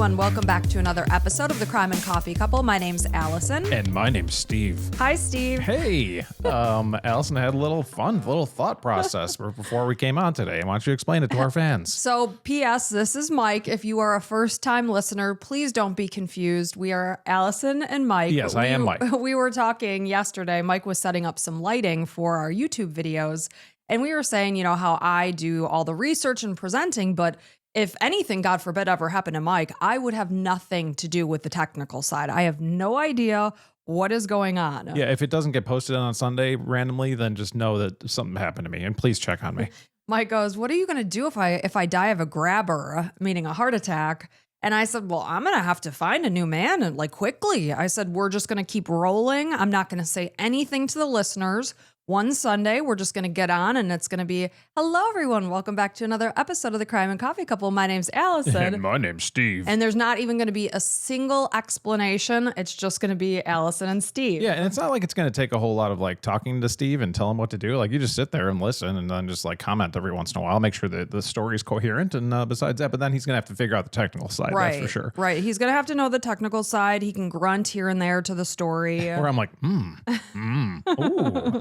everyone. Welcome back to another episode of the Crime and Coffee Couple. My name's Allison. And my name's Steve. Hi, Steve. Hey, Allison had a little thought process before we came on today. Why don't you explain it to our fans? So, P.S., this is Mike. If you are a first-time listener, please don't be confused. We are Allison and Mike. Yes, I am Mike. We were talking yesterday. Mike was setting up some lighting for our YouTube videos, and we were saying, you know, how I do all the research and presenting, but if anything, God forbid, ever happened to Mike, I would have nothing to do with the technical side. I have no idea what is going on. Yeah, if it doesn't get posted on Sunday randomly, then just know that something happened to me, and please check on me. Mike goes, "What are you going to do if I die of a grabber, meaning a heart attack?" And I said, "Well, I'm going to have to find a new man and like quickly." I said, "We're just going to keep rolling. I'm not going to say anything to the listeners. One Sunday, we're just going to get on and it's going to be, hello, everyone. Welcome back to another episode of the Crime and Coffee Couple. My name's Allison. And my name's Steve. And there's not even going to be a single explanation. It's just going to be Allison and Steve. Yeah, and it's not like it's going to take a whole lot of like talking to Steve and tell him what to do. Like you just sit there and listen and then just like comment every once in a while. Make sure that the story is coherent. And besides that, but then he's going to have to figure out the technical side. Right, that's for sure. Right. He's going to have to know the technical side. He can grunt here and there to the story. Where I'm like, ooh,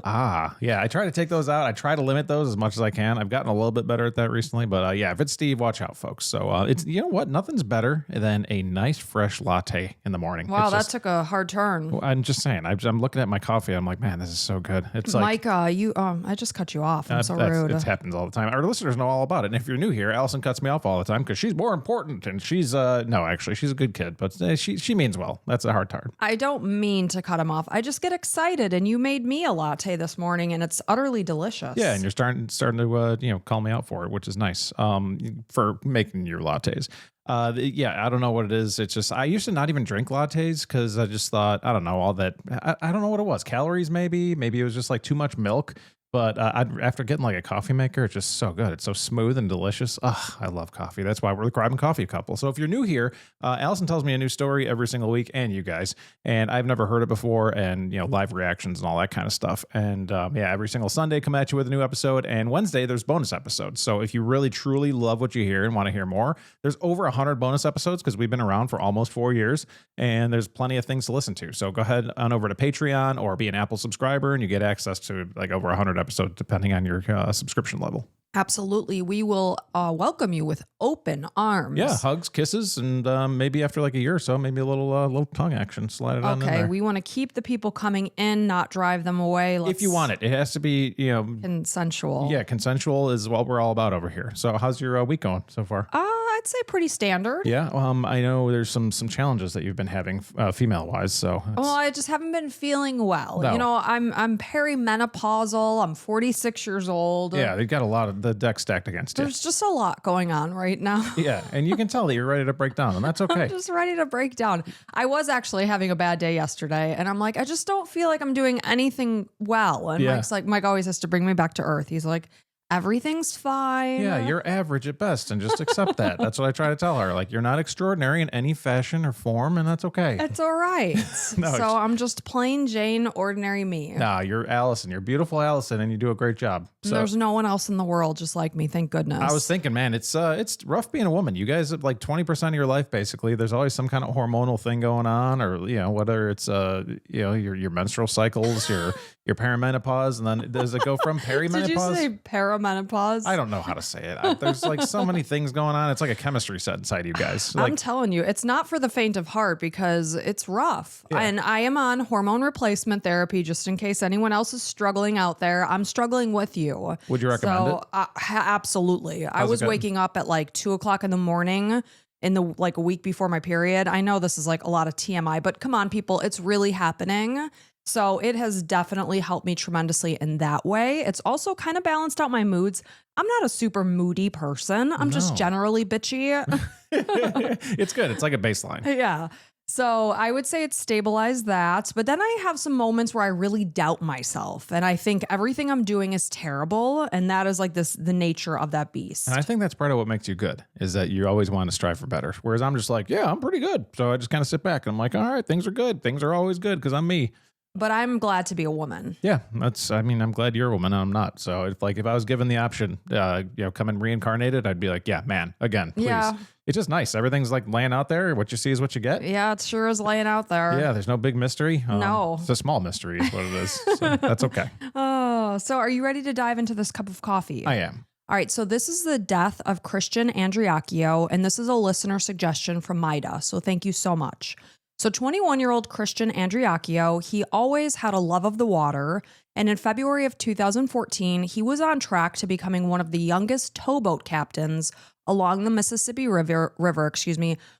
ah. Yeah, I try to take those out. I try to limit those as much as I can. I've gotten a little bit better at that recently, but yeah, if it's Steve, watch out, folks. So it's, you know what? Nothing's better than a nice fresh latte in the morning. Wow, that took a hard turn. I'm just saying. I'm looking at my coffee. I'm like, man, this is so good. It's like, Mike, I just cut you off. I'm so rude. It happens all the time. Our listeners know all about it. And if you're new here, Allison cuts me off all the time because she's more important. And she's no, actually, she's a good kid, but she means well. That's a hard part. I don't mean to cut him off. I just get excited, and you made me a latte this morning, and it's utterly delicious. Yeah, and you're starting to call me out for it, which is nice. For making your lattes. Yeah, I don't know what it is. It's just I used to not even drink lattes because I just thought I don't know all that. I don't know what it was. Calories maybe it was just like too much milk. But after getting like a coffee maker, it's just so good. It's so smooth and delicious. Ugh, I love coffee. That's why we're the Crime and Coffee Couple. So if you're new here, Allison tells me a new story every single week, and you guys. And I've never heard it before, and live reactions and all that kind of stuff. And yeah, every single Sunday, come at you with a new episode. And Wednesday, there's bonus episodes. So if you really truly love what you hear and want to hear more, there's over 100 bonus episodes because we've been around for almost 4 years, and there's plenty of things to listen to. So go ahead on over to Patreon or be an Apple subscriber, and you get access to like over 100 episodes depending on your subscription level. Absolutely. We will welcome you with open arms. Yeah, hugs, kisses, and maybe after like a year or so, maybe a little tongue action. Slide it on in there. Okay, we want to keep the people coming in, not drive them away. If you want it. It has to be, consensual. Yeah, consensual is what we're all about over here. So how's your week going so far? I'd say pretty standard. Yeah, I know there's some challenges that you've been having female-wise. So well, I just haven't been feeling well. No. I'm perimenopausal. I'm 46 years old. Yeah, they've got a lot of the deck stacked against you. There's just a lot going on right now. Yeah, and you can tell that you're ready to break down, and that's okay. I'm just ready to break down. I was actually having a bad day yesterday, and I'm like, I just don't feel like I'm doing anything well. And yeah. Mike always has to bring me back to earth. He's like, everything's fine. Yeah, you're average at best, and just accept that. That's what I try to tell her. Like, you're not extraordinary in any fashion or form, and that's okay. It's all right. So I'm just plain Jane, ordinary me. Nah, you're Allison. You're beautiful Allison, and you do a great job. So, there's no one else in the world just like me, thank goodness. I was thinking, man, it's rough being a woman. You guys have like 20% of your life, basically. There's always some kind of hormonal thing going on, or whether it's your menstrual cycles, your perimenopause, and then does it go from perimenopause? Did you say perimenopause? I don't know how to say it. There's like so many things going on. It's like a chemistry set inside you guys. Like, I'm telling you, it's not for the faint of heart because it's rough. Yeah. And I am on hormone replacement therapy, just in case anyone else is struggling out there. I'm struggling with you. Would you recommend it? Absolutely. I was waking up at like 2:00 in the morning in the like a week before my period. I know this is like a lot of TMI, but come on, people, it's really happening. So it has definitely helped me tremendously in that way. It's also kind of balanced out my moods. I'm not a super moody person. I'm just generally bitchy. It's good. It's like a baseline. Yeah. So I would say it's stabilized that. But then I have some moments where I really doubt myself. And I think everything I'm doing is terrible. And that is like the nature of that beast. And I think that's part of what makes you good, is that you always want to strive for better. Whereas I'm just like, yeah, I'm pretty good. So I just kind of sit back and I'm like, all right, things are good. Things are always good because I'm me. But I'm glad to be a woman. Yeah, I'm glad you're a woman and I'm not. So if I was given the option, come and reincarnated, I'd be like, yeah, man, again, please. Yeah. It's just nice. Everything's like laying out there. What you see is what you get. Yeah, it sure is laying out there. Yeah, there's no big mystery. No. It's a small mystery is what it is. So that's okay. Oh, so are you ready to dive into this cup of coffee? I am. All right, so this is the death of Christian Andreacchio, and this is a listener suggestion from Maida, so thank you so much. So 21-year-old Christian Andreacchio, he always had a love of the water, and in February of 2014, he was on track to becoming one of the youngest towboat captains along the Mississippi River,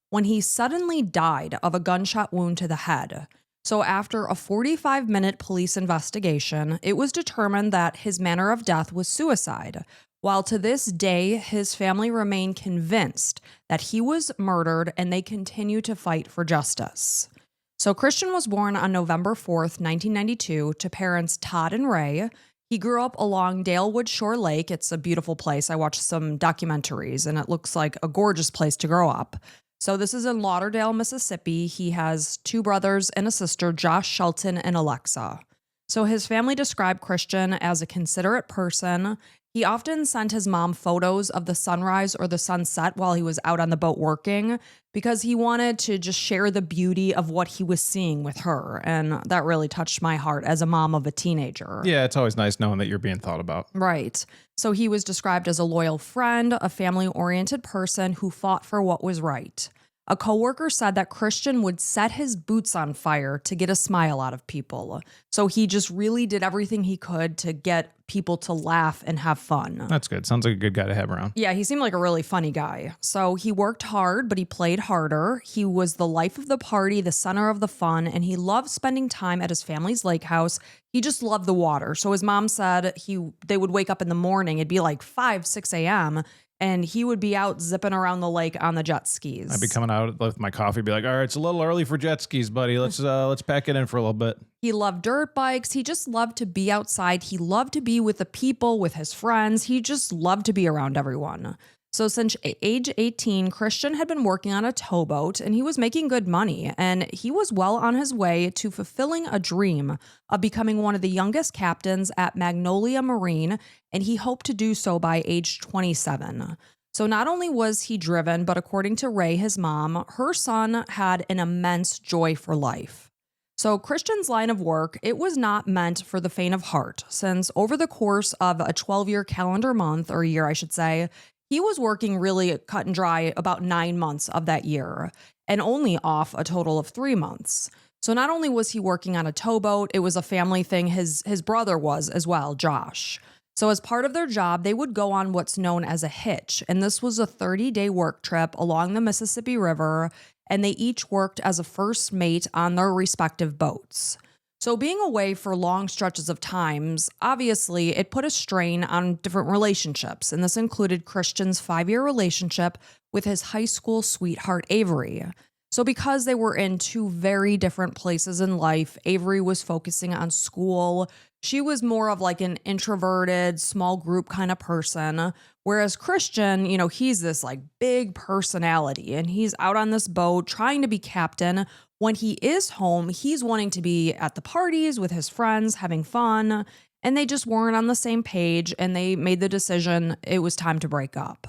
when he suddenly died of a gunshot wound to the head. So after a 45-minute police investigation, it was determined that his manner of death was suicide, while to this day, his family remain convinced that he was murdered and they continue to fight for justice. So Christian was born on November 4th, 1992, to parents Todd and Ray. He grew up along Dalewood Shore Lake. It's a beautiful place. I watched some documentaries, and it looks like a gorgeous place to grow up. So this is in Lauderdale, Mississippi. He has 2 brothers and a sister, Josh, Shelton, and Alexa. So his family described Christian as a considerate person. He often sent his mom photos of the sunrise or the sunset while he was out on the boat working because he wanted to just share the beauty of what he was seeing with her. And that really touched my heart as a mom of a teenager. Yeah, it's always nice knowing that you're being thought about. Right. So he was described as a loyal friend, a family-oriented person who fought for what was right. A coworker said that Christian would set his boots on fire to get a smile out of people. So he just really did everything he could to get people to laugh and have fun. That's good. Sounds like a good guy to have around. Yeah, he seemed like a really funny guy. So he worked hard, but he played harder. He was the life of the party, the center of the fun, and he loved spending time at his family's lake house. He just loved the water. So his mom said they would wake up in the morning. It'd be like 5, 6 a.m., and he would be out zipping around the lake on the jet skis. I'd be coming out with my coffee, be like, all right, it's a little early for jet skis, buddy. Let's pack it in for a little bit. He loved dirt bikes. He just loved to be outside. He loved to be with the people, with his friends. He just loved to be around everyone. So since age 18, Christian had been working on a towboat and he was making good money, and he was well on his way to fulfilling a dream of becoming one of the youngest captains at Magnolia Marine, and he hoped to do so by age 27. So not only was he driven, but according to Ray, his mom, her son had an immense joy for life. So Christian's line of work, it was not meant for the faint of heart, since over the course of a 12-year calendar month, or year I should say, he was working really cut and dry about 9 months of that year and only off a total of 3 months. So not only was he working on a towboat, it was a family thing. His brother was as well, Josh. So as part of their job, they would go on what's known as a hitch. And this was a 30-day work trip along the Mississippi River, and they each worked as a first mate on their respective boats. So being away for long stretches of times, obviously, it put a strain on different relationships, and this included Christian's 5-year relationship with his high school sweetheart, Avery. So because they were in 2 very different places in life, Avery was focusing on school. She was more of like an introverted, small group kind of person, whereas Christian, he's this like big personality, and he's out on this boat trying to be captain. When he is home, he's wanting to be at the parties with his friends, having fun, and they just weren't on the same page, and they made the decision it was time to break up.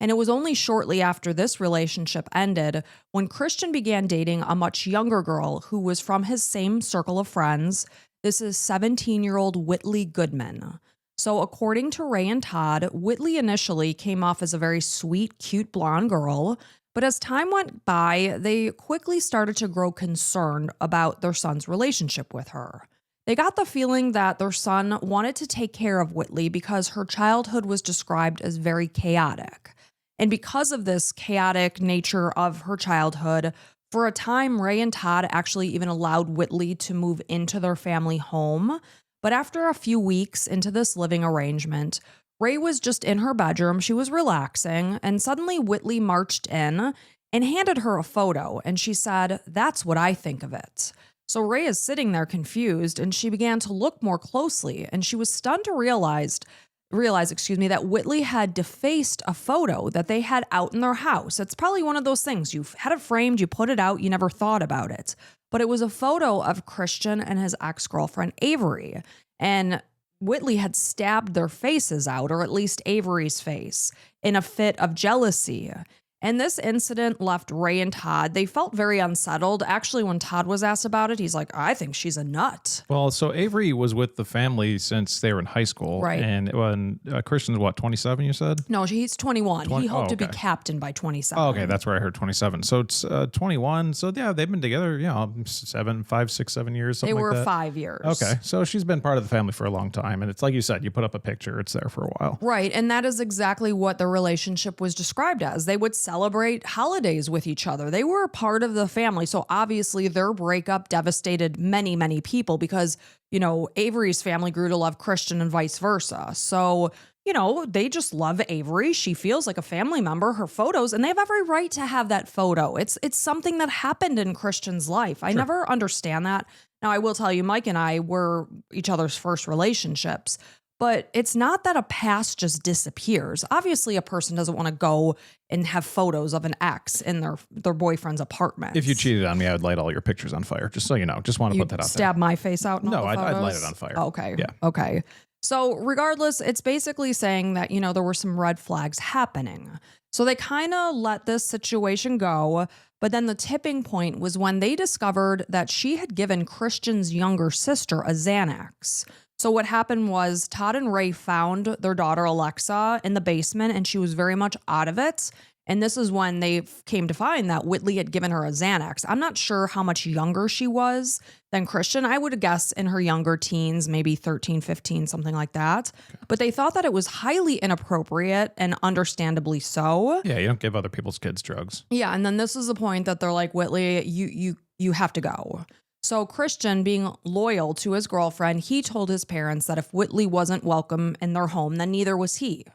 And it was only shortly after this relationship ended when Christian began dating a much younger girl who was from his same circle of friends. This is 17-year-old Whitley Goodman. So according to Ray and Todd, Whitley initially came off as a very sweet, cute blonde girl, but as time went by, they quickly started to grow concerned about their son's relationship with her. They got the feeling that their son wanted to take care of Whitley because her childhood was described as very chaotic. And because of this chaotic nature of her childhood, for a time, Ray and Todd actually even allowed Whitley to move into their family home. But after a few weeks into this living arrangement, Ray was just in her bedroom, she was relaxing, and suddenly Whitley marched in and handed her a photo, and she said, "That's what I think of it." So Ray is sitting there confused, and she began to look more closely, and she was stunned to realize that Whitley had defaced a photo that they had out in their house. It's probably one of those things. You've had it framed, you put it out, you never thought about it. But it was a photo of Christian and his ex-girlfriend, Avery. And Whitley had stabbed their faces out, or at least Avery's face, in a fit of jealousy. And this incident left Ray and Todd. They felt very unsettled. Actually, when Todd was asked about it, he's like, I think she's a nut. Well, so Avery was with the family since they were in high school. Right. And when Christian's what, 27, you said? No, he's 21. He hoped to be captain by 27. Oh, okay. That's where I heard 27. So it's 21. So yeah, they've been together, 5, 6, 7 years, something They like that. were 5 years. Okay. So she's been part of the family for a long time. And it's like you said, you put up a picture, it's there for a while. Right. And that is exactly what the relationship was described as. They would celebrate holidays with each other. They were a part of the family. So obviously their breakup devastated many, many people because, Avery's family grew to love Christian and vice versa. So, they just love Avery. She feels like a family member, her photos, and they have every right to have that photo. It's something that happened in Christian's life. I never understand that. Now, I will tell you, Mike and I were each other's first relationships. But it's not that a past just disappears. Obviously, a person doesn't want to go and have photos of an ex in their boyfriend's apartment. If you cheated on me, I would light all your pictures on fire. Just so you know. Just want to put that out there. Stab my face out? No, I'd light it on fire. Okay. Yeah. Okay. So regardless, it's basically saying that, there were some red flags happening. So they kind of let this situation go. But then the tipping point was when they discovered that she had given Christian's younger sister a Xanax. So what happened was Todd and Ray found their daughter Alexa in the basement and she was very much out of it. And this is when they came to find that Whitley had given her a Xanax. I'm not sure how much younger she was than Christian. I would guess in her younger teens, maybe 13, 15, something like that. Okay. But they thought that it was highly inappropriate and understandably so. Yeah, you don't give other people's kids drugs. Yeah, and then this is the point that they're like, Whitley, you have to go. So Christian, being loyal to his girlfriend, he told his parents that if Whitley wasn't welcome in their home, then neither was he.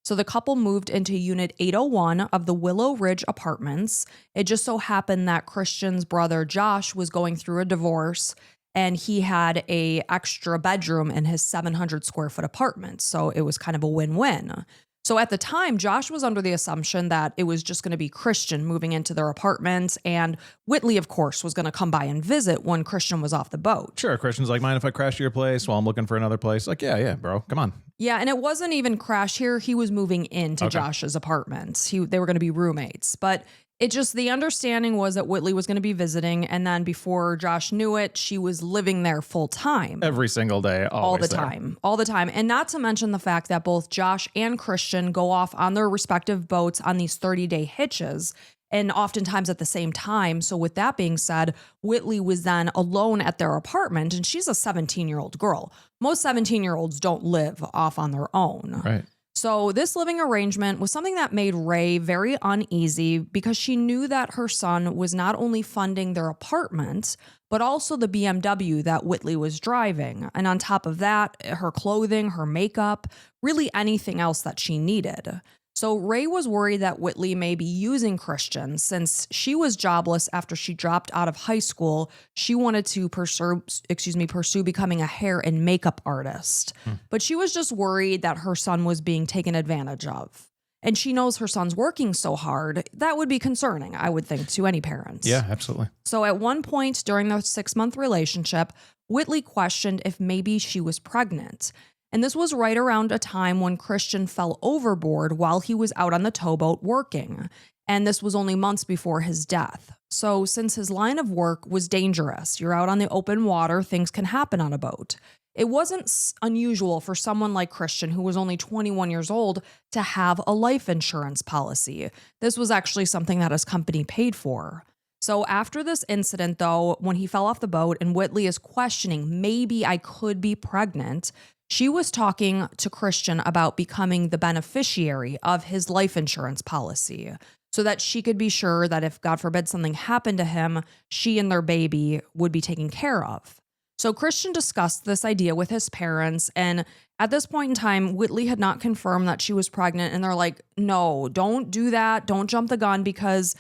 So the couple moved into Unit 801 of the Willow Ridge Apartments. It just so happened that Christian's brother Josh was going through a divorce and he had a extra bedroom in his 700 square foot apartment. So it was kind of a win-win. So at the time, Josh was under the assumption that it was just going to be Christian moving into their apartment, and Whitley, of course, was going to come by and visit when Christian was off the boat. Sure, Christian's like, mind if I crash to your place while I'm looking for another place? Like, yeah, bro, come on. Yeah, and it wasn't even crash here. He was moving into Josh's apartment. They were going to be roommates, but the understanding was that Whitley was going to be visiting, and then before Josh knew it, she was living there full time. Every single day, all the time. And not to mention the fact that both Josh and Christian go off on their respective boats on these 30-day hitches, and oftentimes at the same time. So with that being said, Whitley was then alone at their apartment, and she's a 17-year-old girl. Most 17-year-olds don't live off on their own. Right. So this living arrangement was something that made Ray very uneasy because she knew that her son was not only funding their apartment, but also the BMW that Whitley was driving. And on top of that, her clothing, her makeup, really anything else that she needed. So Ray was worried that Whitley may be using Christian since she was jobless after she dropped out of high school. She wanted to pursue becoming a hair and makeup artist. But she was just worried that her son was being taken advantage of. And she knows her son's working so hard. That would be concerning, I would think, to any parents. Yeah, absolutely. So at one point during the 6-month relationship, Whitley questioned if maybe she was pregnant. And this was right around a time when Christian fell overboard while he was out on the towboat working. And this was only months before his death. So since his line of work was dangerous, you're out on the open water, things can happen on a boat. It wasn't unusual for someone like Christian, who was only 21 years old, to have a life insurance policy. This was actually something that his company paid for. So after this incident, though, when he fell off the boat and Whitley is questioning, maybe I could be pregnant, she was talking to Christian about becoming the beneficiary of his life insurance policy so that she could be sure that if, God forbid, something happened to him, she and their baby would be taken care of. So Christian discussed this idea with his parents, and at this point in time, Whitley had not confirmed that she was pregnant, and they're like, no, don't do that. Don't jump the gun because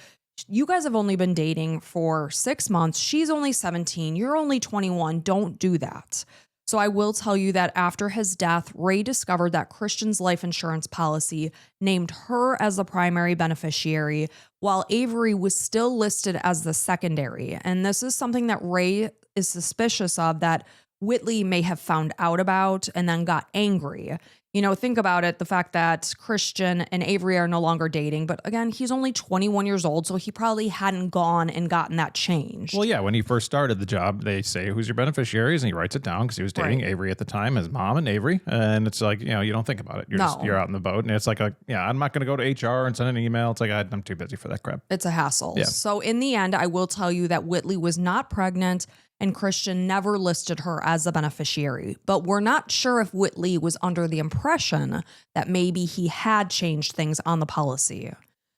you guys have only been dating for 6 months. She's only 17. You're only 21. Don't do that. So I will tell you that after his death, Ray discovered that Christian's life insurance policy named her as the primary beneficiary, while Avery was still listed as the secondary. And this is something that Ray is suspicious of, that Whitley may have found out about and then got angry. Think about it, the fact that Christian and Avery are no longer dating. But again, he's only 21 years old, so he probably hadn't gone and gotten that changed. Well, yeah, when he first started the job, they say, who's your beneficiaries? And he writes it down because he was dating Avery at the time, his mom and Avery. And it's like, you don't think about it. You're out in the boat. And it's like, I'm not going to go to HR and send an email. It's like, I'm too busy for that crap. It's a hassle. Yeah. So in the end, I will tell you that Whitley was not pregnant and Christian never listed her as a beneficiary. But we're not sure if Whitley was under the impression that maybe he had changed things on the policy.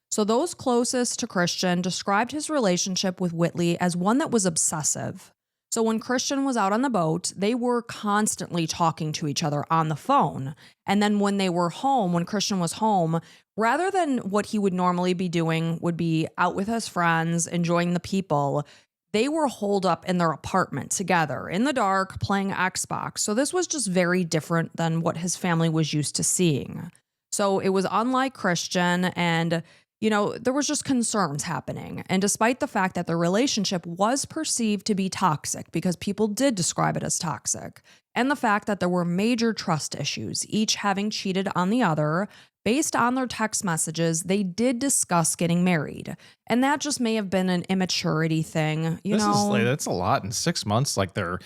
So those closest to Christian described his relationship with Whitley as one that was obsessive. So when Christian was out on the boat, they were constantly talking to each other on the phone. And then when they were home, when Christian was home, rather than what he would normally be doing, would be out with his friends, enjoying the people, they were holed up in their apartment together in the dark playing Xbox. So this was just very different than what his family was used to seeing. So it was unlike Christian, and there was just concerns happening. And despite the fact that the relationship was perceived to be toxic, because people did describe it as toxic, and the fact that there were major trust issues, each having cheated on the other, based on their text messages, they did discuss getting married. And that just may have been an immaturity thing, That's a lot in 6 months. Like they're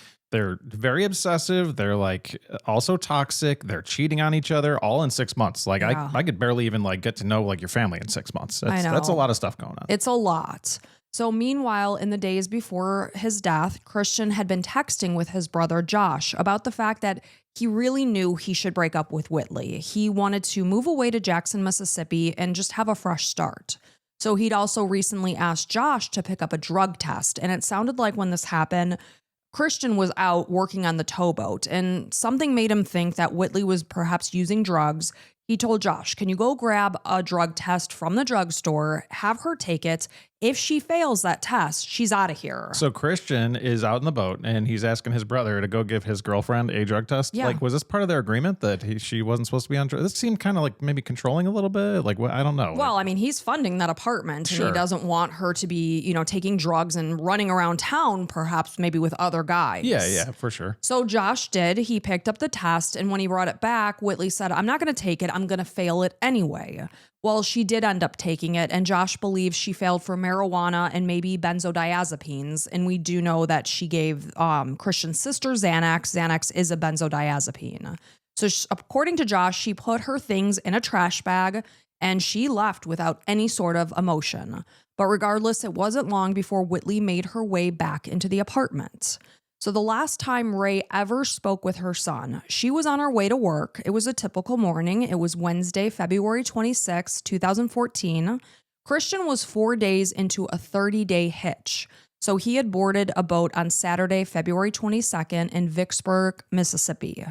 very obsessive. They're like also toxic. They're cheating on each other all in 6 months. Like I could barely even like get to know like your family in 6 months. That's a lot of stuff going on. It's a lot. So meanwhile, in the days before his death, Christian had been texting with his brother Josh about the fact that he really knew he should break up with Whitley. He wanted to move away to Jackson, Mississippi and just have a fresh start. So he'd also recently asked Josh to pick up a drug test. And it sounded like when this happened, Christian was out working on the towboat and something made him think that Whitley was perhaps using drugs. He told Josh, can you go grab a drug test from the drugstore, have her take it. If she fails that test, she's out of here. So Christian is out in the boat and he's asking his brother to go give his girlfriend a drug test. Yeah. Like, was this part of their agreement that she wasn't supposed to be on drugs? This seemed kind of like maybe controlling a little bit. Like, I don't know. Well, I mean, he's funding that apartment and he doesn't want her to be, taking drugs and running around town, perhaps maybe with other guys. Yeah, for sure. So Josh did. He picked up the test, and when he brought it back, Whitley said, I'm not going to take it. I'm going to fail it anyway. Well, she did end up taking it, and Josh believes she failed for marijuana and maybe benzodiazepines. And we do know that she gave Christian's sister Xanax. Xanax is a benzodiazepine. So according to Josh, she put her things in a trash bag and she left without any sort of emotion. But regardless, it wasn't long before Whitley made her way back into the apartment. So the last time Ray ever spoke with her son, she was on her way to work. It was a typical morning. It was Wednesday, February 26, 2014. Christian was 4 days into a 30-day hitch. So he had boarded a boat on Saturday, February 22nd in Vicksburg, Mississippi.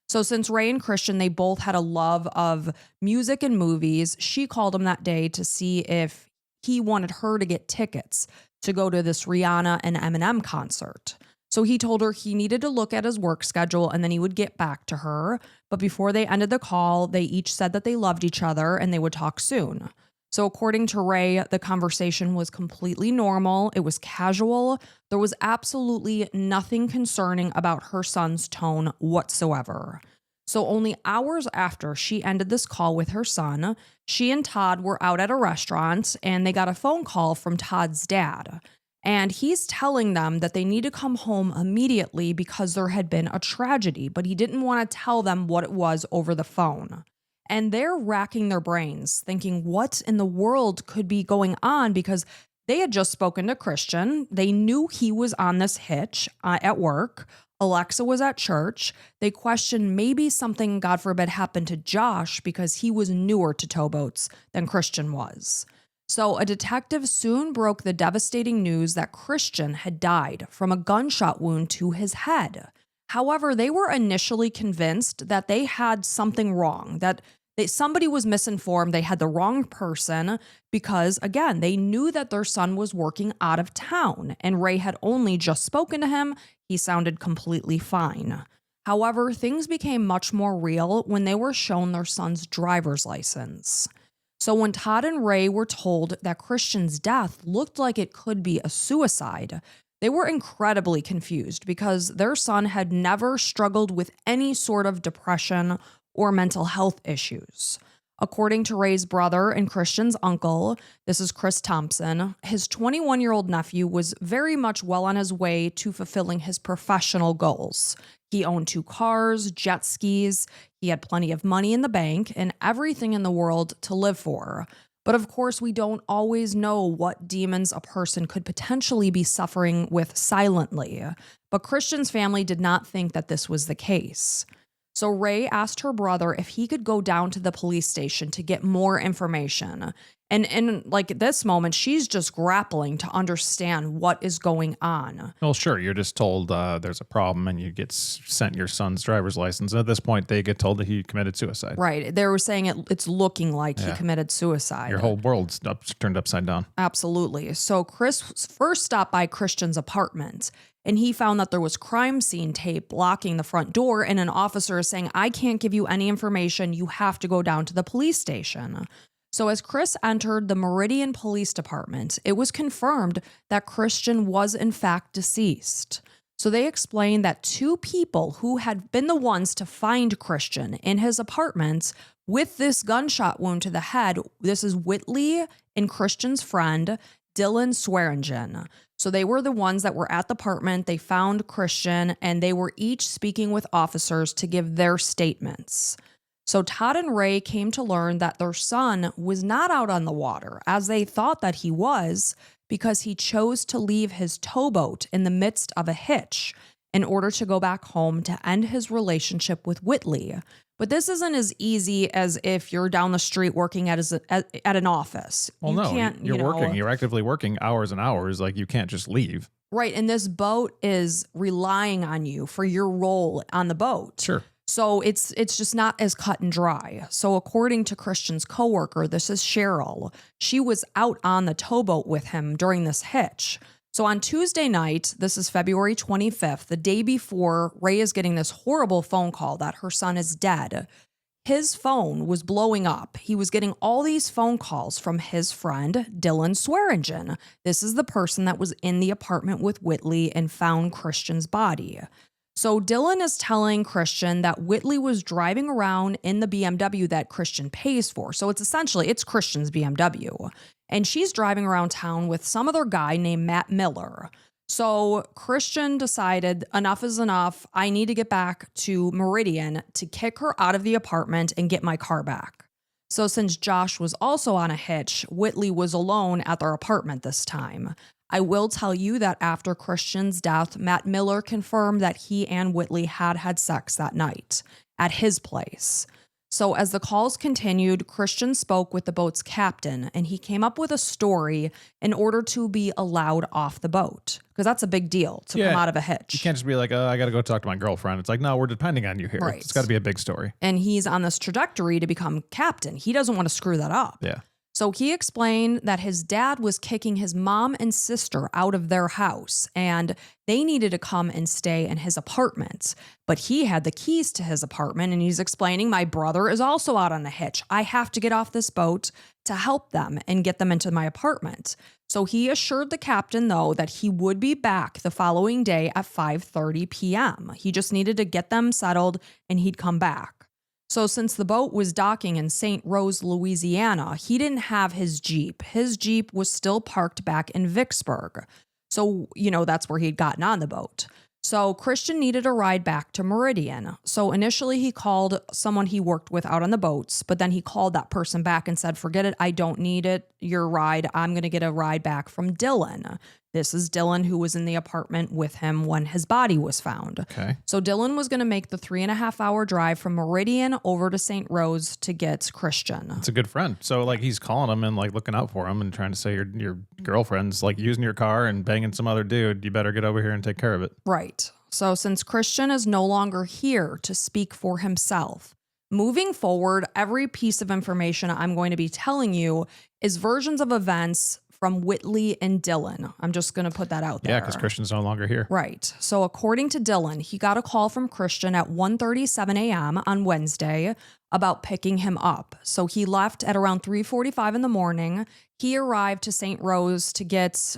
So since Ray and Christian, they both had a love of music and movies, she called him that day to see if he wanted her to get tickets to go to this Rihanna and Eminem concert. So he told her he needed to look at his work schedule and then he would get back to her. But before they ended the call, they each said that they loved each other and they would talk soon. So according to Ray, the conversation was completely normal. It was casual. There was absolutely nothing concerning about her son's tone whatsoever. So only hours after she ended this call with her son, she and Todd were out at a restaurant and they got a phone call from Todd's dad. And he's telling them that they need to come home immediately because there had been a tragedy, but he didn't want to tell them what it was over the phone. And they're racking their brains, thinking what in the world could be going on, because they had just spoken to Christian. They knew he was on this hitch at work. Alexa was at church. They questioned maybe something, God forbid, happened to Josh because he was newer to towboats than Christian was. So a detective soon broke the devastating news that Christian had died from a gunshot wound to his head. However, they were initially convinced that they had something wrong, that somebody was misinformed. They had the wrong person because, again, they knew that their son was working out of town and Ray had only just spoken to him. He sounded completely fine. However, things became much more real when they were shown their son's driver's license. So when Todd and Ray were told that Christian's death looked like it could be a suicide, they were incredibly confused because their son had never struggled with any sort of depression or mental health issues. According to Ray's brother and Christian's uncle, this is Chris Thompson, his 21-year-old nephew was very much well on his way to fulfilling his professional goals. He owned 2 cars, jet skis, he had plenty of money in the bank, and everything in the world to live for. But of course, we don't always know what demons a person could potentially be suffering with silently. But Christian's family did not think that this was the case. So Ray asked her brother if he could go down to the police station to get more information. And in like this moment, she's just grappling to understand what is going on. Well, sure. You're just told there's a problem and you get sent your son's driver's license. And at this point, they get told that he committed suicide. Right. They were saying it's looking like he committed suicide. Your whole world's turned upside down. Absolutely. So Chris first stopped by Christian's apartment, and he found that there was crime scene tape blocking the front door, and an officer is saying, I can't give you any information. You have to go down to the police station. So as Chris entered the Meridian Police Department, it was confirmed that Christian was in fact deceased. So they explained that 2 people who had been the ones to find Christian in his apartment with this gunshot wound to the head, this is Whitley and Christian's friend, Dylan Swearingen. So they were the ones that were at the apartment. They found Christian, and they were each speaking with officers to give their statements. So Todd and Ray came to learn that their son was not out on the water, as they thought that he was, because he chose to leave his towboat in the midst of a hitch in order to go back home to end his relationship with Whitley. But this isn't as easy as if you're down the street working at an office. Well, you're working. You're actively working hours and hours. Like, you can't just leave. Right, and this boat is relying on you for your role on the boat. Sure. So it's just not as cut and dry. So according to Christian's coworker, this is Cheryl, she was out on the towboat with him during this hitch. So on Tuesday night, this is February 25th, the day before Ray is getting this horrible phone call that her son is dead, his phone was blowing up. He was getting all these phone calls from his friend, Dylan Swearingen. This is the person that was in the apartment with Whitley and found Christian's body. So Dylan is telling Christian that Whitley was driving around in the BMW that Christian pays for. So it's Christian's BMW. And she's driving around town with some other guy named Matt Miller. So Christian decided enough is enough. I need to get back to Meridian to kick her out of the apartment and get my car back. So since Josh was also on a hitch, Whitley was alone at their apartment this time. I will tell you that after Christian's death, Matt Miller confirmed that he and Whitley had sex that night at his place. So as the calls continued, Christian spoke with the boat's captain, and he came up with a story in order to be allowed off the boat, because that's a big deal to come out of a hitch. You can't just be like, I got to go talk to my girlfriend. It's like, no, we're depending on you here. Right. It's got to be a big story. And he's on this trajectory to become captain. He doesn't want to screw that up. Yeah. So he explained that his dad was kicking his mom and sister out of their house, and they needed to come and stay in his apartment. But he had the keys to his apartment, and he's explaining, my brother is also out on a hitch. I have to get off this boat to help them and get them into my apartment. So he assured the captain, though, that he would be back the following day at 5:30 p.m. He just needed to get them settled, and he'd come back. So since the boat was docking in St. Rose, Louisiana, he didn't have his Jeep. His Jeep was still parked back in Vicksburg. So, that's where he'd gotten on the boat. So Christian needed a ride back to Meridian. So initially he called someone he worked with out on the boats, but then he called that person back and said, forget it, I don't need it, your ride. I'm going to get a ride back from Dylan. This is Dylan, who was in the apartment with him when his body was found. Okay. So Dylan was going to make the 3.5-hour drive from Meridian over to St. Rose to get Christian. It's a good friend. So he's calling him and looking out for him and trying to say your girlfriend's using your car and banging some other dude. You better get over here and take care of it. Right. So since Christian is no longer here to speak for himself, moving forward, every piece of information I'm going to be telling you is versions of events from Whitley and Dylan. I'm just going to put that out there. Yeah, because Christian's no longer here. Right. So according to Dylan, he got a call from Christian at 1:37 a.m. on Wednesday about picking him up. So he left at around 3:45 in the morning. He arrived to St. Rose to get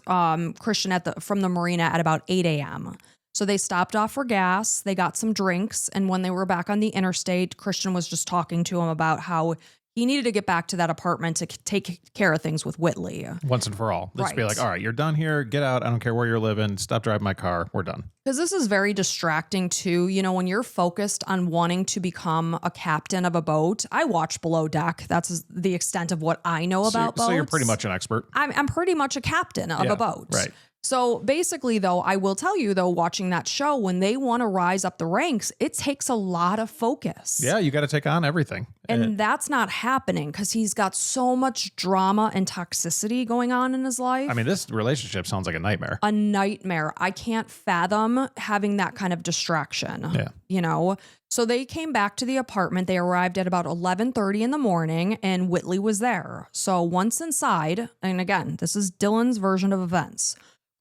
Christian from the marina at about 8 a.m. So they stopped off for gas, they got some drinks, and when they were back on the interstate, Christian was just talking to him about how he needed to get back to that apartment to take care of things with Whitley. Once and for all. Let's be like, all right, you're done here. Get out. I don't care where you're living. Stop driving my car. We're done. Because this is very distracting too. You know, when you're focused on wanting to become a captain of a boat, I watch Below Deck. That's the extent of what I know about boats. So you're pretty much an expert. I'm pretty much a captain of a boat. Right. So basically, though, I will tell you, though, watching that show, when they want to rise up the ranks, it takes a lot of focus. Yeah, you got to take on everything. And that's not happening because he's got so much drama and toxicity going on in his life. I mean, this relationship sounds like a nightmare. A nightmare. I can't fathom having that kind of distraction. Yeah. You know? So they came back to the apartment. They arrived at about 11:30 in the morning and Whitley was there. So once inside, and again, this is Dylan's version of events,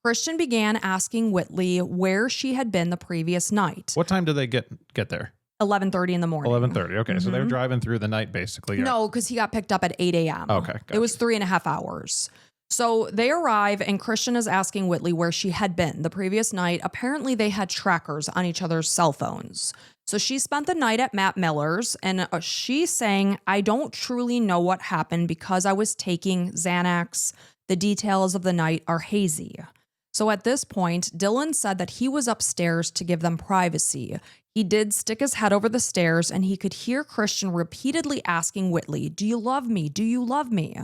Christian began asking Whitley where she had been the previous night. What time did they get there? 11:30 in the morning. 11:30. Okay, so they were driving through the night, basically. Yeah. No, because he got picked up at 8 a.m. Okay, gotcha. It was 3.5 hours. So they arrive and Christian is asking Whitley where she had been the previous night. Apparently they had trackers on each other's cell phones. So she spent the night at Matt Miller's and she's saying, I don't truly know what happened because I was taking Xanax. The details of the night are hazy. So at this point, Dylan said that he was upstairs to give them privacy. He did stick his head over the stairs and he could hear Christian repeatedly asking Whitley, do you love me? Do you love me?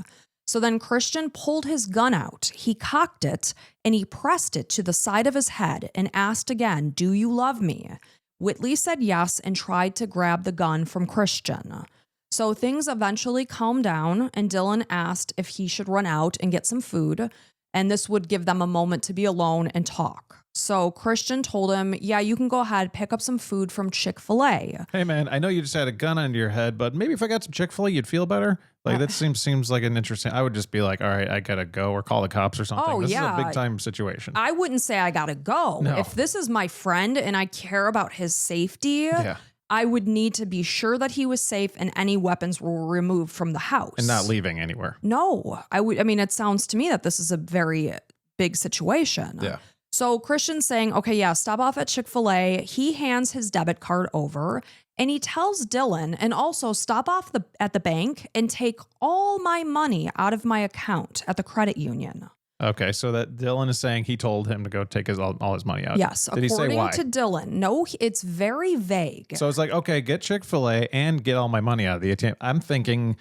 So then Christian pulled his gun out. He cocked it and he pressed it to the side of his head and asked again, do you love me? Whitley said yes and tried to grab the gun from Christian. So things eventually calmed down and Dylan asked if he should run out and get some food. And this would give them a moment to be alone and talk. So Christian told him, yeah, you can go ahead, pick up some food from Chick-fil-A. Hey, man, I know you just had a gun under your head, but maybe if I got some Chick-fil-A, you'd feel better? Like, that seems like an interesting... I would just be like, all right, I got to go or call the cops or something. Oh, this yeah. is a big-time situation. I wouldn't say I got to go. No. If this is my friend and I care about his safety... Yeah. I would need to be sure that he was safe and any weapons were removed from the house. And not leaving anywhere. No, I mean, it sounds to me that this is a very big situation. Yeah. So Christian's saying, okay, yeah, stop off at Chick-fil-A. He hands his debit card over and he tells Dylan, and also stop off at the bank and take all my money out of my account at the credit union. Okay, so that Dylan is saying he told him to go take all his money out. Yes, Did he say why? according to Dylan. No, it's very vague. So it's like, okay, get Chick-fil-A and get all my money out of the ATM. I'm thinking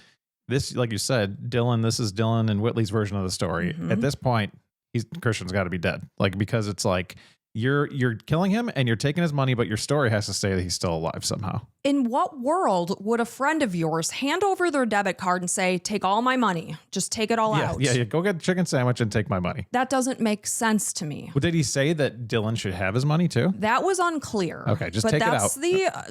this, like you said, Dylan, this is Dylan and Whitley's version of the story. Mm-hmm. At this point, Christian's got to be dead. Like, because it's like, you're killing him and you're taking his money, but your story has to say that he's still alive somehow. In what world would a friend of yours hand over their debit card and say, take all my money, just take it all out? Yeah, go get a chicken sandwich and take my money. That doesn't make sense to me. Well, did he say that Dylan should have his money too? That was unclear. Okay, just take it out.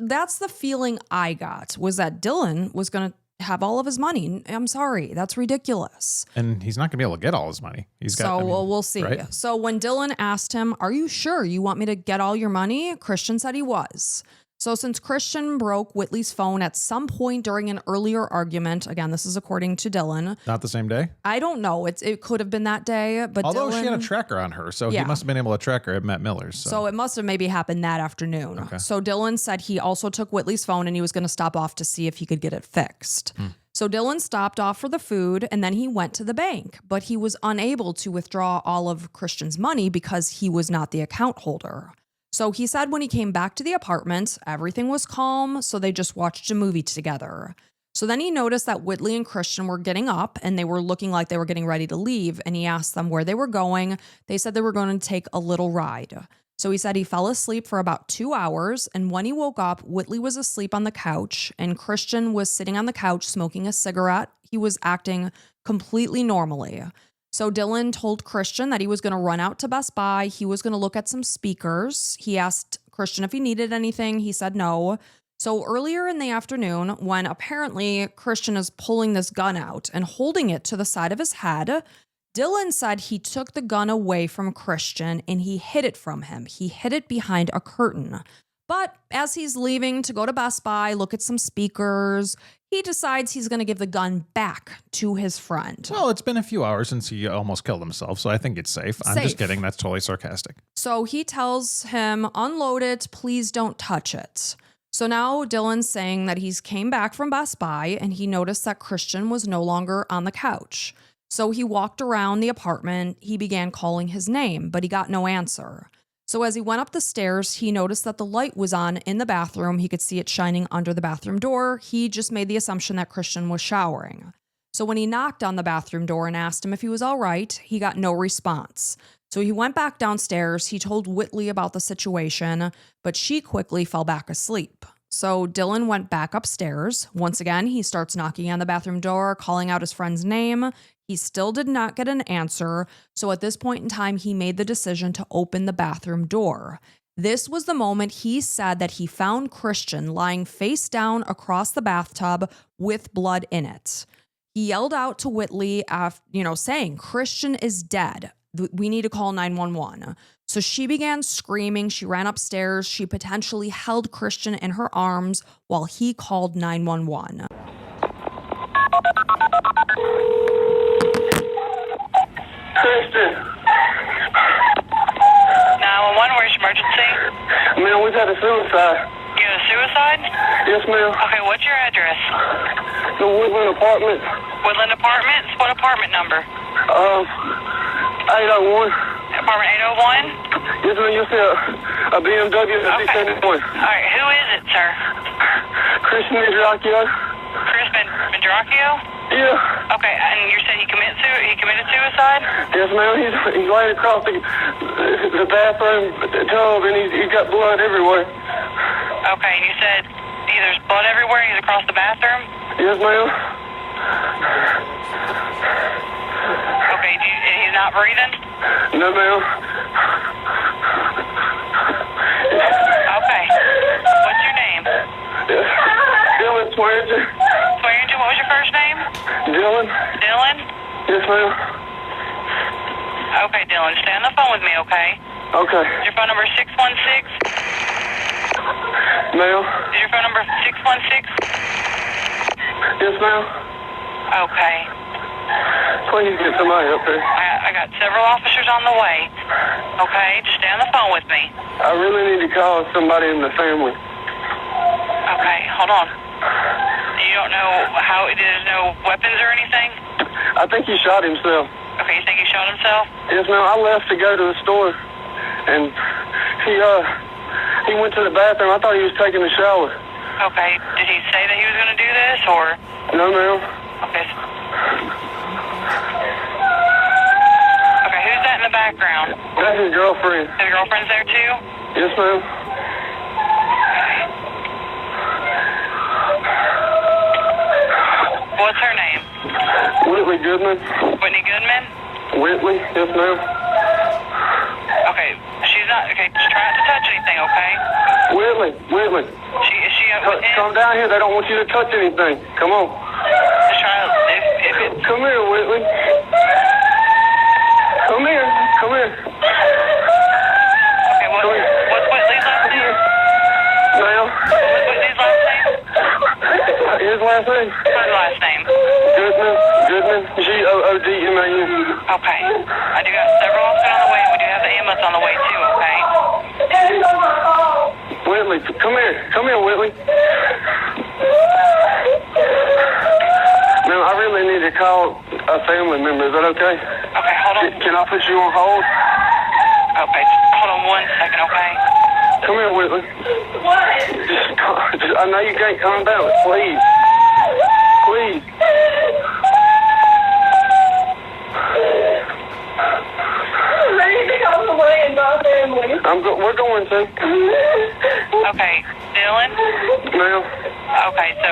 That's the feeling I got, was that Dylan was going to have all of his money. I'm sorry. That's ridiculous. And he's not going to be able to get all his money. We'll see. Right? So when Dylan asked him, are you sure you want me to get all your money? Christian said he was. So since Christian broke Whitley's phone at some point during an earlier argument, again, this is according to Dylan. Not the same day? I don't know. It could have been that day, but Although Dylan, she had a tracker on her, so Yeah. he must have been able to track her at Matt Miller's. So it must have maybe happened that afternoon. Okay. So Dylan said he also took Whitley's phone and he was going to stop off to see if he could get it fixed. So Dylan stopped off for the food and then he went to the bank, but he was unable to withdraw all of Christian's money because he was not the account holder. So he said when he came back to the apartment, everything was calm, so they just watched a movie together. So then he noticed that Whitley and Christian were getting up and they were looking like they were getting ready to leave, and he asked them where they were going. They said they were going to take a little ride. So he said he fell asleep for about 2 hours, and when he woke up, Whitley was asleep on the couch and Christian was sitting on the couch smoking a cigarette. He was acting completely normally. So Dylan told Christian that he was going to run out to Best Buy. He was going to look at some speakers. He asked Christian if he needed anything. He said no. So earlier in the afternoon, when apparently Christian is pulling this gun out and holding it to the side of his head, Dylan said he took the gun away from Christian and he hid it from him. He hid it behind a curtain. But as he's leaving to go to Best Buy, look at some speakers, he decides he's going to give the gun back to his friend. Well, it's been a few hours since he almost killed himself, so I think it's safe. I'm just kidding. That's totally sarcastic. So he tells him, unload it, please don't touch it. So now Dylan's saying that he's came back from Best Buy and he noticed that Christian was no longer on the couch. So he walked around the apartment. He began calling his name, but he got no answer. So as he went up the stairs, he noticed that the light was on in the bathroom. He could see it shining under the bathroom door. He just made the assumption that Christian was showering. So when he knocked on the bathroom door and asked him if he was all right, he got no response. So he went back downstairs. He told Whitley about the situation, but she quickly fell back asleep. So Dylan went back upstairs. Once again, he starts knocking on the bathroom door, calling out his friend's name. He still did not get an answer. So at this point in time, he made the decision to open the bathroom door. This was the moment he said that he found Christian lying face down across the bathtub with blood in it. He yelled out to Whitley, saying, "Christian is dead. We need to call 911. So she began screaming. She ran upstairs. She potentially held Christian in her arms while he called 911. Christian. 911, where's your emergency? Man, we've had a suicide. You had a suicide? Yes, ma'am. Okay, what's your address? The Woodland Apartments. Woodland Apartments? What apartment number? 801. Apartment 801? Yes, ma'am. You'll see a BMW and a Okay. C71. Alright, who is it, sir? Christian Andreacchio. Chris Andreacchio? Yeah. Okay, and you said he committed suicide? Yes, ma'am. He's laid across the bathroom tub and he's got blood everywhere. Okay, and you said there's blood everywhere, he's across the bathroom? Yes, ma'am. Okay, he's not breathing? No, ma'am. Okay. What's your name? Dylan Swearinger. Swearinger, what was your first name? Dylan. Dylan? Yes, ma'am. Okay, Dylan, stay on the phone with me, okay? Okay. Is your phone number 616? Ma'am. Is your phone number 616? Yes, ma'am. Okay. Please get somebody up there. I got several officers on the way. Okay, just stay on the phone with me. I really need to call somebody in the family. Okay, hold on. You don't know there's no weapons or anything? I think he shot himself. Okay, you think he shot himself? Yes, ma'am. I left to go to the store, and he went to the bathroom. I thought he was taking a shower. Okay, did he say that he was going to do this, or? No, ma'am. Okay. Okay, who's that in the background? That's his girlfriend. His girlfriend's there too? Yes, ma'am. What's her name? Whitley Goodman. Whitney Goodman? Whitley, yes, ma'am. Okay, she's not, okay, just try not to touch anything, okay? Whitley. Is she up with him? Come down here. They don't want you to touch anything. Come on. Just try to, if it's... Come here, Whitley. Come here. Okay, what's Whitley's last name? Ma'am. What's Whitley's last name? His last name? Her last name. Goodman. Goodman. Okay. I do got several officers on the way, and we do have the ambulance on the way too, okay? Whitley, come here, Whitley. Ma'am, I really need to call a family member. Is that okay? Okay, hold on. Can I put you on hold? Okay, hold on 1 second, okay? Come here, Whitley. I know you can't calm down. Please. We're going to. Okay, Dylan? Ma'am. Okay, so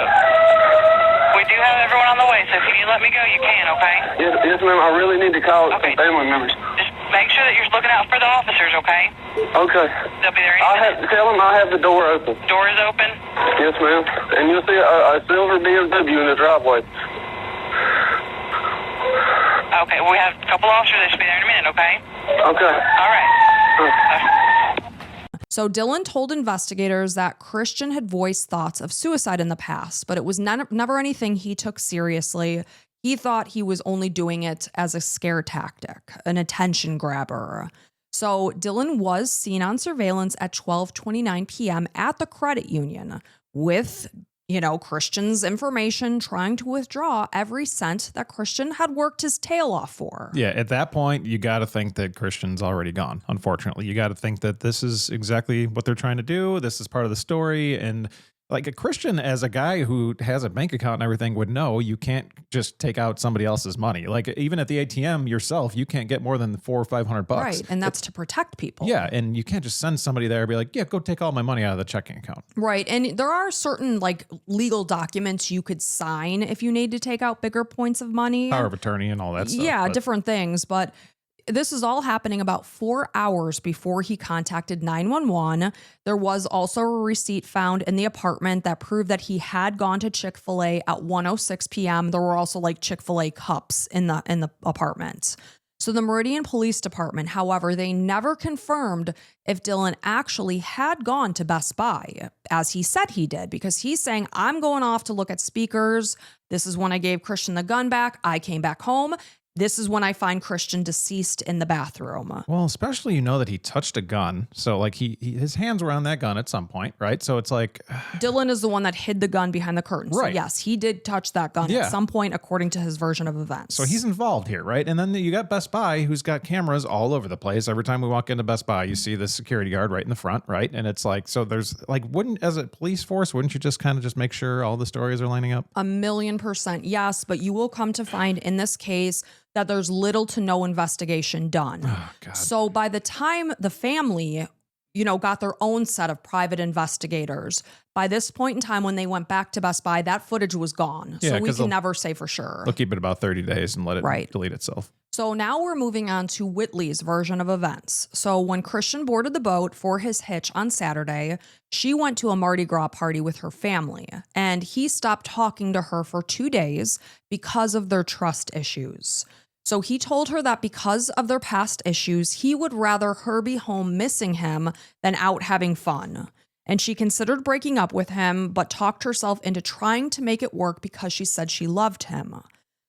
we do have everyone on the way, so if you need to let me go, you can, okay? Yes, ma'am. I really need to call some family members. Just make sure that you're looking out for the officers, okay? Okay. They'll be there any minute. Tell them I have the door open. Door is open? Yes, ma'am. And you'll see a silver BMW in the driveway. Okay, we have a couple officers that should be there in a minute, okay? Okay. All right. So Dylan told investigators that Christian had voiced thoughts of suicide in the past, but it was never anything he took seriously. He thought he was only doing it as a scare tactic, an attention grabber. So Dylan was seen on surveillance at 12:29 p.m. at the credit union with, Christian's information, trying to withdraw every cent that Christian had worked his tail off for. Yeah, at that point, you got to think that Christian's already gone, unfortunately. You got to think that this is exactly what they're trying to do. This is part of the story. And like a Christian, as a guy who has a bank account and everything, would know you can't just take out somebody else's money. Like even at the ATM yourself, you can't get more than $400 or $500. Right, and that's to protect people. Yeah, and you can't just send somebody there and be like, yeah, go take all my money out of the checking account. Right, and there are certain legal documents you could sign if you need to take out bigger points of money. Power of attorney and all that stuff. Yeah, but different things, but this is all happening about 4 hours before he contacted 911. There was also a receipt found in the apartment that proved that he had gone to Chick-fil-A at 1:06 p.m. There were also Chick-fil-A cups in the apartment. So the Meridian Police Department, however, they never confirmed if Dylan actually had gone to Best Buy, as he said he did, because he's saying, I'm going off to look at speakers. This is when I gave Christian the gun back. I came back home. This is when I find Christian deceased in the bathroom. Well, especially that he touched a gun. So his hands were on that gun at some point, right? So it's like Dylan is the one that hid the gun behind the curtain. Right. So yes, he did touch that gun at some point according to his version of events. So he's involved here, right? And then you got Best Buy, who's got cameras all over the place. Every time we walk into Best Buy, you see the security guard right in the front, right? And it's so there's as a police force, wouldn't you just kind of just make sure all the stories are lining up? 1,000,000% yes, but you will come to find in this case that there's little to no investigation done. Oh, God. So by the time the family, got their own set of private investigators, by this point in time when they went back to Best Buy, that footage was gone. Yeah, so we 'cause can never say for sure. They'll keep it about 30 days and let it delete itself. So now we're moving on to Whitley's version of events. So when Christian boarded the boat for his hitch on Saturday, she went to a Mardi Gras party with her family, and he stopped talking to her for 2 days because of their trust issues. So he told her that because of their past issues, he would rather her be home missing him than out having fun. And she considered breaking up with him, but talked herself into trying to make it work because she said she loved him.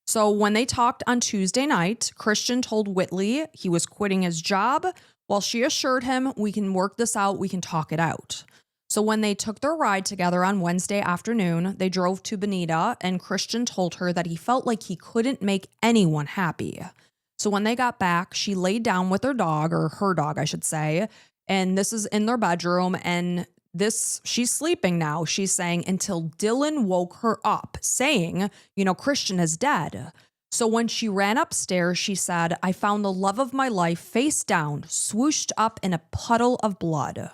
So when they talked on Tuesday night, Christian told Whitley he was quitting his job, while she assured him, we can work this out, we can talk it out. So when they took their ride together on Wednesday afternoon, they drove to Bonita, and Christian told her that he felt like he couldn't make anyone happy. So when they got back, she laid down with her dog, or her dog, I should say, and this is in their bedroom, and she's sleeping now, she's saying, until Dylan woke her up, saying, Christian is dead. So when she ran upstairs, she said, I found the love of my life face down, swooshed up in a puddle of blood.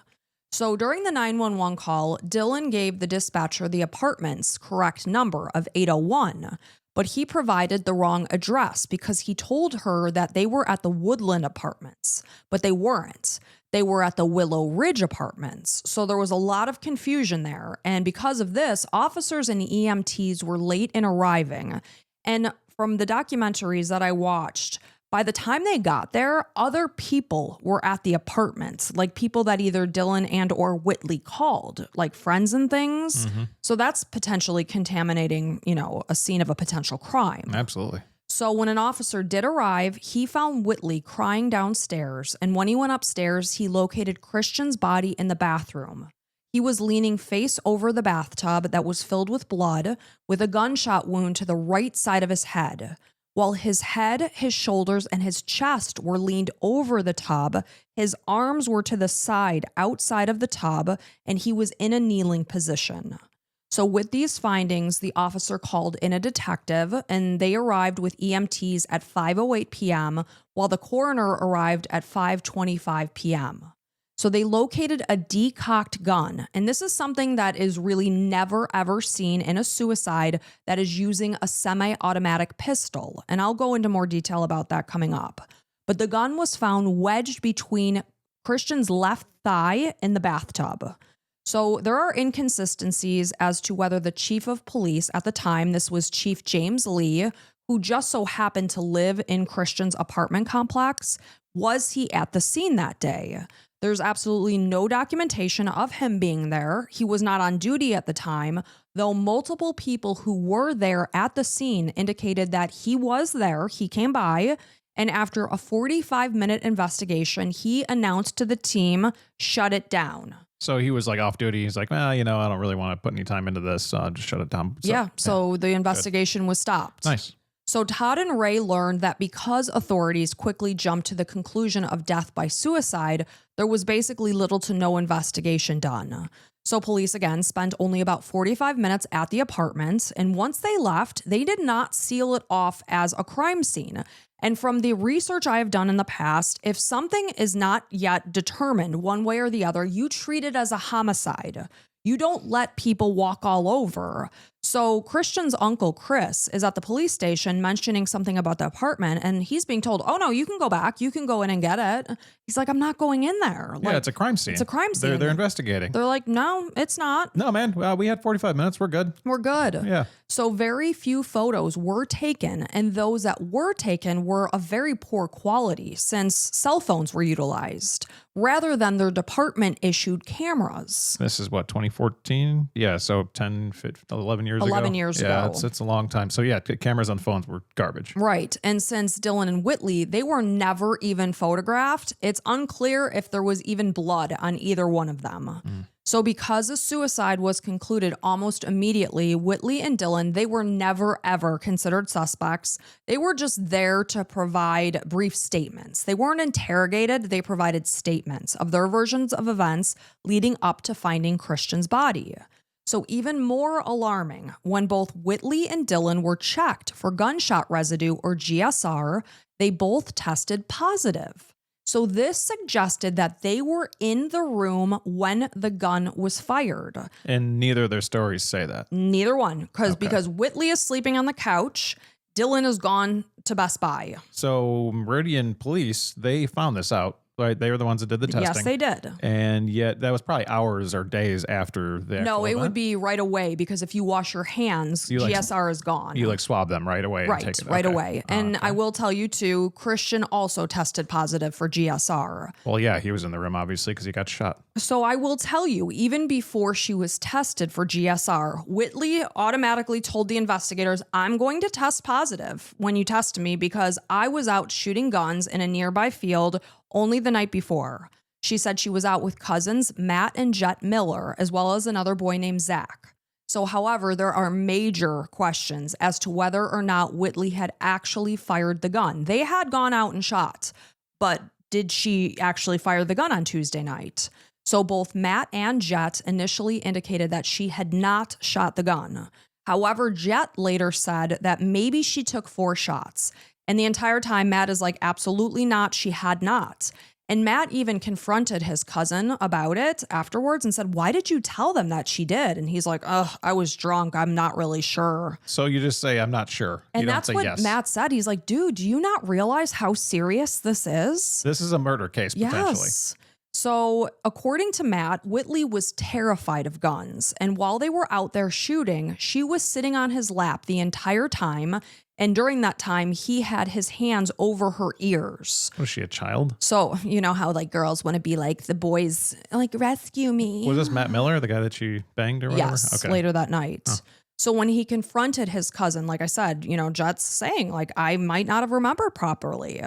So during the 911 call, Dylan gave the dispatcher the apartment's correct number of 801, but he provided the wrong address because he told her that they were at the Woodland Apartments, but they weren't. They were at the Willow Ridge Apartments. So there was a lot of confusion there. And because of this, officers and EMTs were late in arriving. And from the documentaries that I watched, by the time they got there, other people were at the apartments, like people that either Dylan and or Whitley called, like friends and things. Mm-hmm. So that's potentially contaminating, a scene of a potential crime. Absolutely. So when an officer did arrive, he found Whitley crying downstairs. And when he went upstairs, he located Christian's body in the bathroom. He was leaning face over the bathtub that was filled with blood, with a gunshot wound to the right side of his head. While his head, his shoulders, and his chest were leaned over the tub, his arms were to the side outside of the tub, and he was in a kneeling position. So with these findings, the officer called in a detective, and they arrived with EMTs at 5:08 p.m., while the coroner arrived at 5:25 p.m. So they located a decocked gun, and this is something that is really never ever seen in a suicide that is using a semi-automatic pistol, and I'll go into more detail about that coming up. But the gun was found wedged between Christian's left thigh in the bathtub. So there are inconsistencies as to whether the chief of police at the time, this was Chief James Lee, who just so happened to live in Christian's apartment complex, was he at the scene that day? There's absolutely no documentation of him being there. He was not on duty at the time, though multiple people who were there at the scene indicated that he was there. He came by, and after a 45-minute investigation, he announced to the team, shut it down. So he was like off duty. He's like, well, I don't really want to put any time into this. Just shut it down. So the investigation was stopped. Nice. So Todd and Ray learned that because authorities quickly jumped to the conclusion of death by suicide, there was basically little to no investigation done. So police, again, spent only about 45 minutes at the apartment, and once they left, they did not seal it off as a crime scene. And from the research I have done in the past, if something is not yet determined one way or the other, you treat it as a homicide. You don't let people walk all over. So Christian's uncle, Chris, is at the police station mentioning something about the apartment, and he's being told, oh, no, you can go back. You can go in and get it. He's like, I'm not going in there. Yeah, it's a crime scene. It's a crime scene. They're investigating. They're like, no, it's not. No, man. We had 45 minutes. We're good. We're good. Yeah. So very few photos were taken, and those that were taken were of very poor quality since cell phones were utilized rather than their department-issued cameras. This is what, 2014? Yeah, so 10, 15, 11 years ago. 11 years ago. Yeah, it's a long time. So yeah, cameras on phones were garbage. Right. And since Dylan and Whitley, they were never even photographed, it's unclear if there was even blood on either one of them. So because a suicide was concluded almost immediately, Whitley and Dylan, they were never, ever considered suspects. They were just there to provide brief statements. They weren't interrogated. They provided statements of their versions of events leading up to finding Christian's body. So even more alarming, when both Whitley and Dylan were checked for gunshot residue or GSR, they both tested positive. So this suggested that they were in the room when the gun was fired. And neither of their stories say that. Neither one, because Whitley is sleeping on the couch, Dylan is gone to Best Buy. So Meridian police, they found this out. Right, they were the ones that did the testing. Yes, they did. And yet that was probably hours or days after the actual No, it event. would be right away because if you wash your hands, GSR is gone. You swab them right away. Right, and take it. right Okay. away. And I will tell you too, Christian also tested positive for GSR. Well, yeah, he was in the room obviously because he got shot. So I will tell you, even before she was tested for GSR, Whitley automatically told the investigators, I'm going to test positive when you test me because I was out shooting guns in a nearby field only the night before. She said she was out with cousins Matt and Jet Miller, as well as another boy named Zach. So, however, there are major questions as to whether or not Whitley had actually fired the gun. They had gone out and shot, but did she actually fire the gun on Tuesday night? So both Matt and Jet initially indicated that she had not shot the gun. However, Jet later said that maybe she took 4 shots. And the entire time, Matt is like, absolutely not, she had not. And Matt even confronted his cousin about it afterwards and said, why did you tell them that she did? And he's like, I was drunk, I'm not really sure. So you just say, I'm not sure. And you don't that's say what yes. Matt said. He's like, dude, do you not realize how serious this is? This is a murder case, potentially. Yes. So according to Matt, Whitley was terrified of guns. And while they were out there shooting, she was sitting on his lap the entire time. And during that time, he had his hands over her ears. Was she a child? So, you know how like girls want to be like the boys, like rescue me. Was this Matt Miller, the guy that she banged or whatever? Yes, later that night. Oh. So when he confronted his cousin, like I said, you know, Jet's saying like, I might not have remembered properly.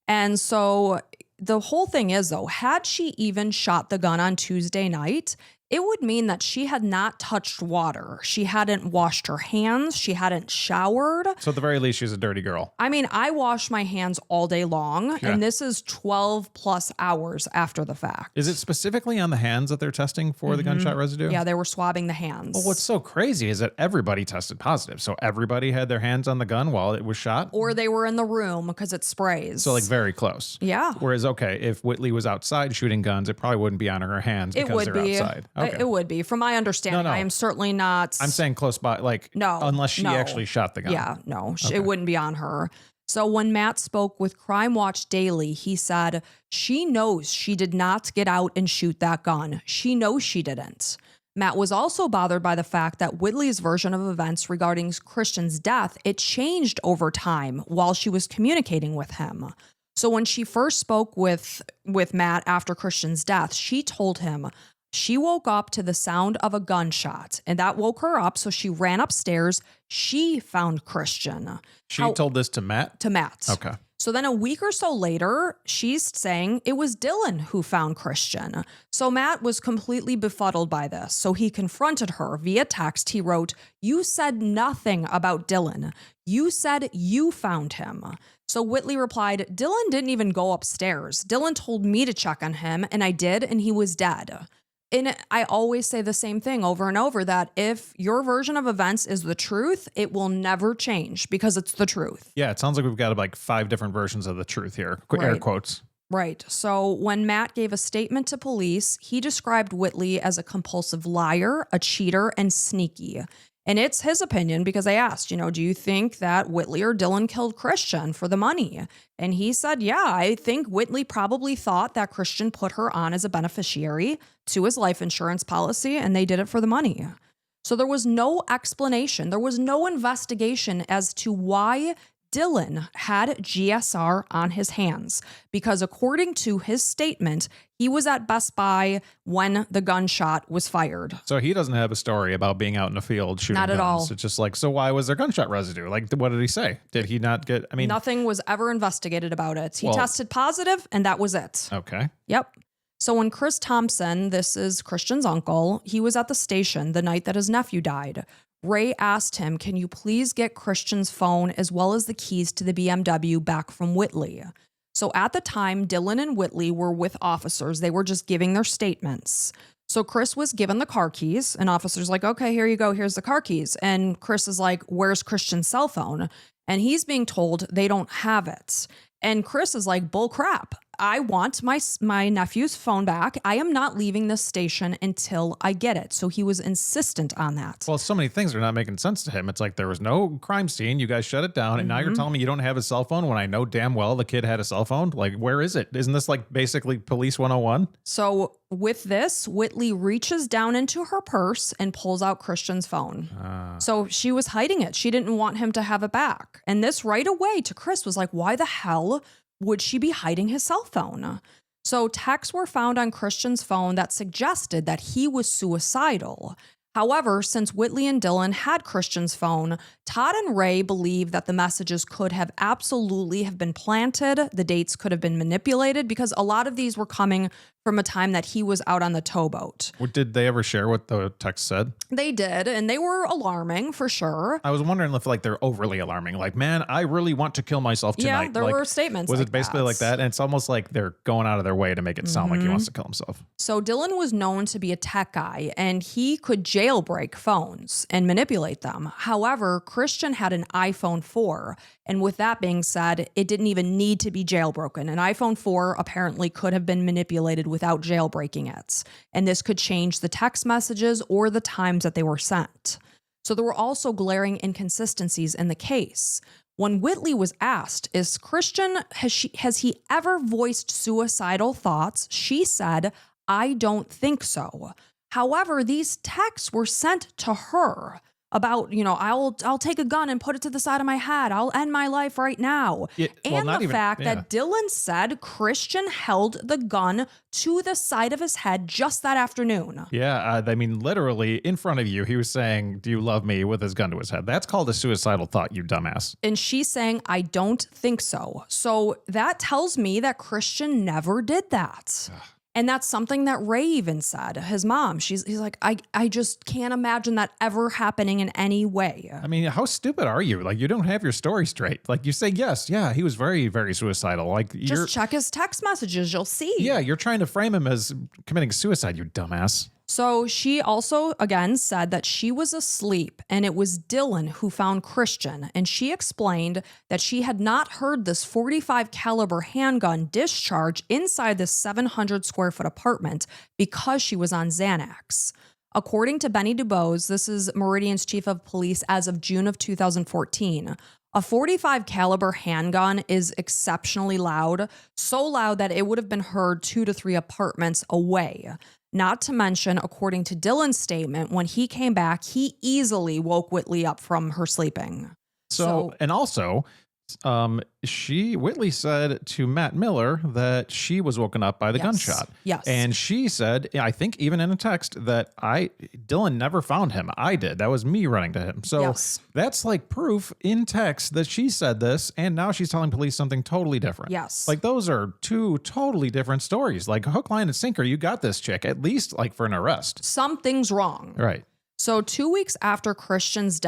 And so the whole thing is though, had she even shot the gun on Tuesday night, it would mean that she had not touched water. She hadn't washed her hands. She hadn't showered. So at the very least, she's a dirty girl. I mean, I wash my hands all day long, and this is 12 plus hours after the fact. Is it specifically on the hands that they're testing for the gunshot residue? Yeah, they were swabbing the hands. Well, what's so crazy is that everybody tested positive. So everybody had their hands on the gun while it was shot? Or they were in the room because it sprays. So like very close. Yeah. Whereas, okay, if Whitley was outside shooting guns, it probably wouldn't be on her hands because they're outside. Okay. It would be. From my understanding, No. I am certainly not. I'm saying close by, like, unless she actually shot the gun. Yeah, no, it wouldn't be on her. So when Matt spoke with Crime Watch Daily, he said, she knows she did not get out and shoot that gun. She knows she didn't. Matt was also bothered by the fact that Whitley's version of events regarding Christian's death, it changed over time while she was communicating with him. So when she first spoke with Matt after Christian's death, she told him she woke up to the sound of a gunshot, and that woke her up, so she ran upstairs. She found Christian. She told this to Matt? To Matt. Okay. So then a week or so later, she's saying it was Dylan who found Christian. So Matt was completely befuddled by this. So he confronted her via text. He wrote, "You said nothing about Dylan. You said you found him." So Whitley replied, "Dylan didn't even go upstairs. Dylan told me to check on him, and I did, and he was dead." And I always say the same thing over and over, that if your version of events is the truth, it will never change because it's the truth. Yeah, it sounds like we've got like 5 different versions of the truth here. Air quotes. Right. So when Matt gave a statement to police, he described Whitley as a compulsive liar, a cheater, and sneaky. And it's his opinion because I asked, do you think that Whitley or Dylan killed Christian for the money? And he said, yeah, I think Whitley probably thought that Christian put her on as a beneficiary to his life insurance policy, and they did it for the money. So there was no explanation. There was no investigation as to why Dylan had GSR on his hands, because according to his statement, he was at Best Buy when the gunshot was fired. So he doesn't have a story about being out in the field shooting Not at guns. all. It's just like, so why was there gunshot residue? Like, what did he say? Did he not get, Nothing was ever investigated about it. He Well- tested positive, and that was it. Okay. Yep. So when Chris Thompson, this is Christian's uncle, he was at the station the night that his nephew died. Ray asked him, can you please get Christian's phone as well as the keys to the BMW back from Whitley? So at the time, Dylan and Whitley were with officers. They were just giving their statements. So Chris was given the car keys, and officer's like, okay, here you go. Here's the car keys. And Chris is like, where's Christian's cell phone? And he's being told they don't have it. And Chris is like, bull crap. I want my nephew's phone back. I am not leaving this station until I get it. So he was insistent on that. Well, so many things are not making sense to him. It's like there was no crime scene. You guys shut it down. And now you're telling me you don't have a cell phone when I know damn well the kid had a cell phone. Like, where is it? Isn't this like basically police 101? So with this, Whitley reaches down into her purse and pulls out Christian's phone. So she was hiding it. She didn't want him to have it back. And this right away to Chris was like, why the hell would she be hiding his cell phone? So texts were found on Christian's phone that suggested that he was suicidal. However, since Whitley and Dylan had Christian's phone, Todd and Ray believe that the messages could have absolutely have been planted. The dates could have been manipulated because a lot of these were coming from a time that he was out on the towboat. Did they ever share what the text said? They did, and they were alarming for sure. I was wondering if like they're overly alarming. Like, man, I really want to kill myself tonight. Yeah, there like, were statements Was like it basically that. like that? And it's almost like they're going out of their way to make it sound like he wants to kill himself. So Dylan was known to be a tech guy, and he could jailbreak phones and manipulate them. However, Christian had an iPhone 4, and with that being said, it didn't even need to be jailbroken. An iPhone 4 apparently could have been manipulated without jailbreaking it, and this could change the text messages or the times that they were sent. So there were also glaring inconsistencies in the case. When Whitley was asked, has he ever voiced suicidal thoughts? She said, I don't think so. However, these texts were sent to her about, I'll take a gun and put it to the side of my head. I'll end my life right now. Fact that Dylan said Christian held the gun to the side of his head just that afternoon. Yeah, literally in front of you, he was saying, do you love me, with his gun to his head. That's called a suicidal thought, you dumbass. And she's saying, I don't think so. So that tells me that Christian never did that. And that's something that Ray even said, his mom. He's like, I just can't imagine that ever happening in any way. I mean, how stupid are you? Like, you don't have your story straight. Like, you say, yes, yeah, he was very, very suicidal. Like, just check his text messages. You'll see. Yeah, you're trying to frame him as committing suicide, you dumbass. So she also, again, said that she was asleep and it was Dylan who found Christian. And she explained that she had not heard this .45 caliber handgun discharge inside this 700 square foot apartment because she was on Xanax. According to Benny DuBose, this is Meridian's chief of police as of June of 2014, a .45 caliber handgun is exceptionally loud, so loud that it would have been heard 2 to 3 apartments away. Not to mention, according to Dylan's statement, when he came back, he easily woke Whitley up from her sleeping. So and also, Whitley said to Matt Miller that she was woken up by the gunshot. Yes. And she said, I think even in a text, that Dylan never found him. I did. That was me running to him. So that's like proof in text that she said this. And now she's telling police something totally different. Yes. Like those are two totally different stories. Like hook, line, and sinker. You got this chick, at least like for an arrest. Something's wrong. Right. So 2 weeks after Christian's death,